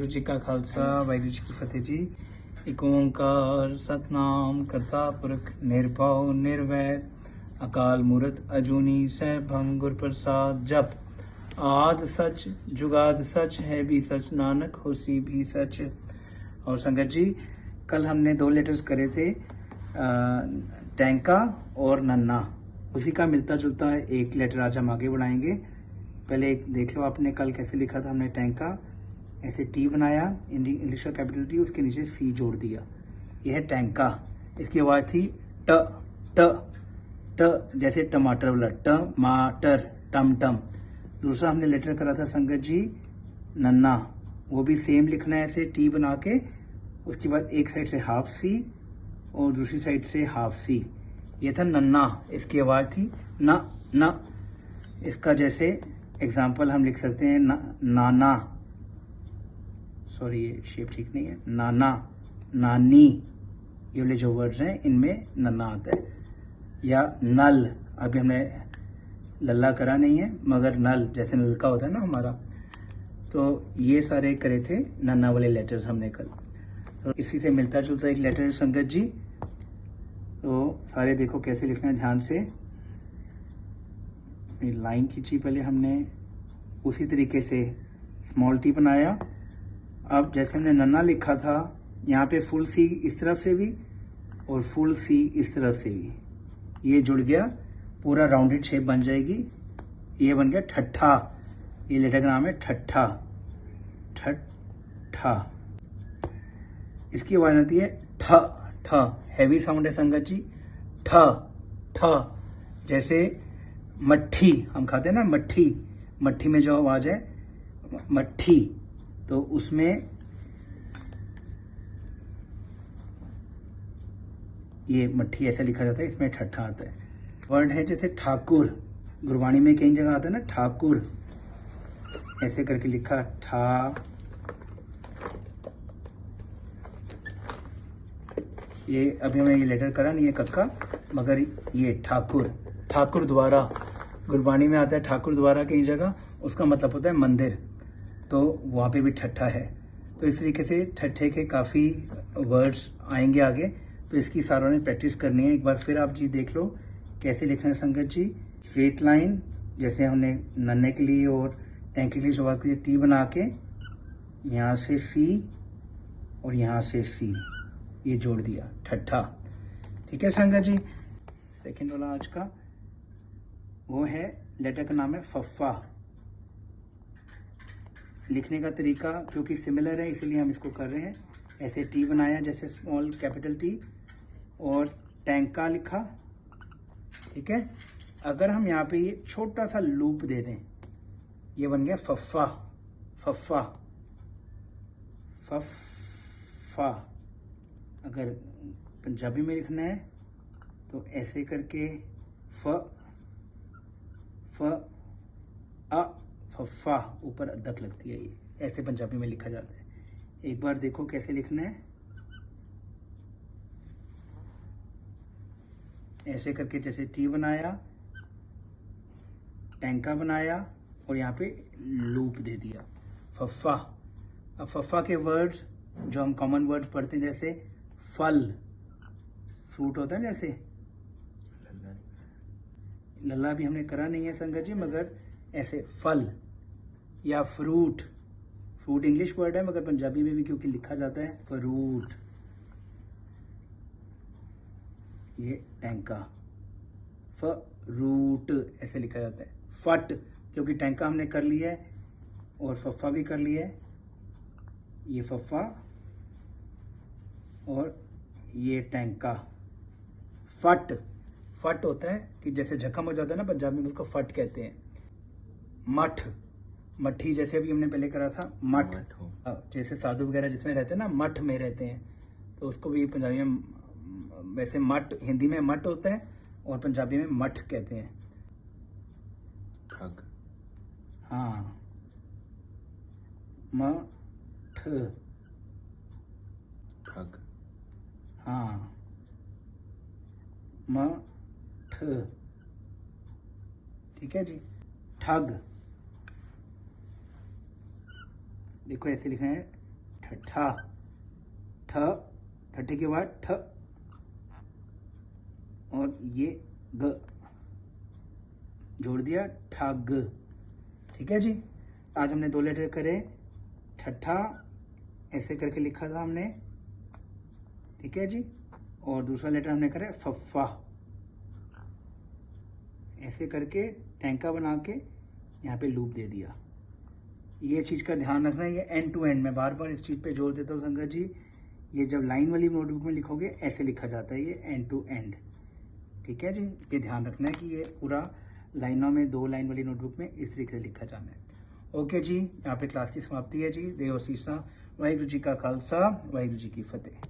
वाहिगुरू जी का खालसा वाहिगुरू जी की फतेह जी। एक ओंकार सतनाम करता पुरख निर्भव निर्वैर अकाल मूरत अजूनी सैभं गुर प्रसाद। जप आद सच जुगाद सच है भी सच नानक होसी भी सच। और संगत जी, कल हमने दो लेटर्स करे थे, टैंका और नन्ना। उसी का मिलता जुलता एक लेटर आज हम आगे बढ़ाएंगे। पहले एक देख लो, आपने कल कैसे लिखा था। हमने टैंका ऐसे टी बनाया, इंग्लिश का कैपिटल टी, उसके नीचे सी जोड़ दिया। यह है टैंका। इसकी आवाज़ थी ट ट ट, जैसे टमाटर वाला टमाटर, टम टम। दूसरा हमने लेटर करा था संगत जी नन्ना, वो भी सेम लिखना है ऐसे टी बना के। उसके बाद एक साइड से हाफ सी और दूसरी साइड से हाफ सी। ये था नन्ना, इसकी आवाज़ थी न न। इसका जैसे एग्जाम्पल हम लिख सकते हैं नाना, सॉरी ये शेप ठीक नहीं है, नाना नानी, ये वाले जो वर्ड्स हैं इनमें नन्ना आता है। या नल, अभी हमने लल्ला करा नहीं है मगर नल जैसे नल का होता है ना हमारा, तो ये सारे करे थे नन्ना वाले लेटर्स हमने कल। तो इसी से मिलता जुलता एक लेटर संगत जी, तो सारे देखो कैसे लिखना है ध्यान से। लाइन खींची पहले हमने, उसी तरीके से स्मॉल टी बनाया। अब जैसे हमने नन्ना लिखा था, यहाँ पे फुल सी इस तरफ से भी और फुल सी इस तरफ से भी, ये जुड़ गया, पूरा राउंडेड शेप बन जाएगी। ये बन गया ठट्ठा। ये लेटर का नाम है ठट्ठा, ठट्ठा। इसकी आवाज आती है ठ ठ, हैवी साउंड है संगत जी, ठ ठ। जैसे मट्ठी हम खाते हैं ना, मट्ठी, मट्ठी में जो आवाज है मट्ठी, तो उसमें ये मट्ठी ऐसे लिखा जाता है, इसमें ठट्ठा आता है। वर्ड है जैसे ठाकुर, गुरबाणी में कई जगह आता है ना ठाकुर, ऐसे करके लिखा ठा। ये अभी हमें ये लेटर करा नहीं है कक्का, मगर ये ठाकुर, ठाकुर द्वारा, गुरबाणी में आता है ठाकुर द्वारा कई जगह, उसका मतलब होता है मंदिर, तो वहाँ पे भी ठट्ठा है। तो इस तरीके से ठट्ठे के काफ़ी वर्ड्स आएंगे आगे, तो इसकी सारों ने प्रैक्टिस करनी है। एक बार फिर आप जी देख लो कैसे लिखना है संगत जी। स्ट्रेट लाइन, जैसे हमने नन्हे के लिए और टैंकी के लिए शुरुआत की, टी बना के यहाँ से सी और यहाँ से सी, ये जोड़ दिया ठट्ठा। ठीक है संगत जी। सेकेंड वाला आज का वो है, लेटर का नाम है फफ्फा। लिखने का तरीका क्योंकि सिमिलर है इसलिए हम इसको कर रहे हैं। ऐसे टी बनाया जैसे स्मॉल कैपिटल टी, और टैंका लिखा। ठीक है, अगर हम यहाँ पे ये छोटा सा लूप दे दें, ये बन गया फफ्फा, फफ्फा फफ्फा। अगर पंजाबी में लिखना है तो ऐसे करके फ फ अ, फफ्फा, ऊपर अदक लगती है, ये ऐसे पंजाबी में लिखा जाता है। एक बार देखो कैसे लिखना है, ऐसे करके जैसे टी बनाया, टैंका बनाया और यहाँ पे लूप दे दिया, फफ्फा। अब फफ्फा के वर्ड्स जो हम कॉमन वर्ड्स पढ़ते हैं, जैसे फल, फ्रूट होता है, जैसे लल्ला भी हमने करा नहीं है संगत जी, मगर ऐसे फल या फ्रूट, फ्रूट इंग्लिश वर्ड है मगर पंजाबी में भी क्योंकि लिखा जाता है फ्रूट। ये टैंका, फ्रूट ऐसे लिखा जाता है। फट, क्योंकि टैंका हमने कर लिया है और फफ्फा भी कर लिया है, ये फफ्फा और ये टैंका। फट, फट होता है कि जैसे जख्म हो जाता है ना पंजाबी में, उसको फट कहते हैं। मठ, मट्ठी, जैसे अभी हमने पहले करा था मठ, जैसे साधु वगैरह जिसमें रहते हैं ना, मठ में रहते हैं, तो उसको भी पंजाबी में वैसे मठ, हिंदी में मठ होता है और पंजाबी में मठ कहते हैं। ठग, हाँ, मठ, ठग, हाँ, मठ। ठीक है जी। ठग, देखो ऐसे लिखना है ठठा, ठ, ठठे के बाद ठ, और ये ग जोड़ दिया, ठग। ठीक है जी। आज हमने 2 लेटर करे, ठठा ऐसे करके लिखा था हमने, ठीक है जी, और दूसरा लेटर हमने करे फफ्फा, ऐसे करके टैंका बना के यहाँ पे लूप दे दिया। ये चीज़ का ध्यान रखना है, ये एंड टू एंड, मैं बार बार इस चीज़ पे जोर देता हूँ संगत जी, ये जब लाइन वाली नोटबुक में लिखोगे ऐसे लिखा जाता है, ये एंड टू एंड। ठीक है जी, ये ध्यान रखना है कि ये पूरा लाइनों में 2 लाइन वाली नोटबुक में इस तरीके से लिखा जाना है। ओके जी, यहाँ पे क्लास की समाप्ति है जी। देव और सीसा। वाहिगुरु जी का खालसा, वाहिगुरु जी की फतेह।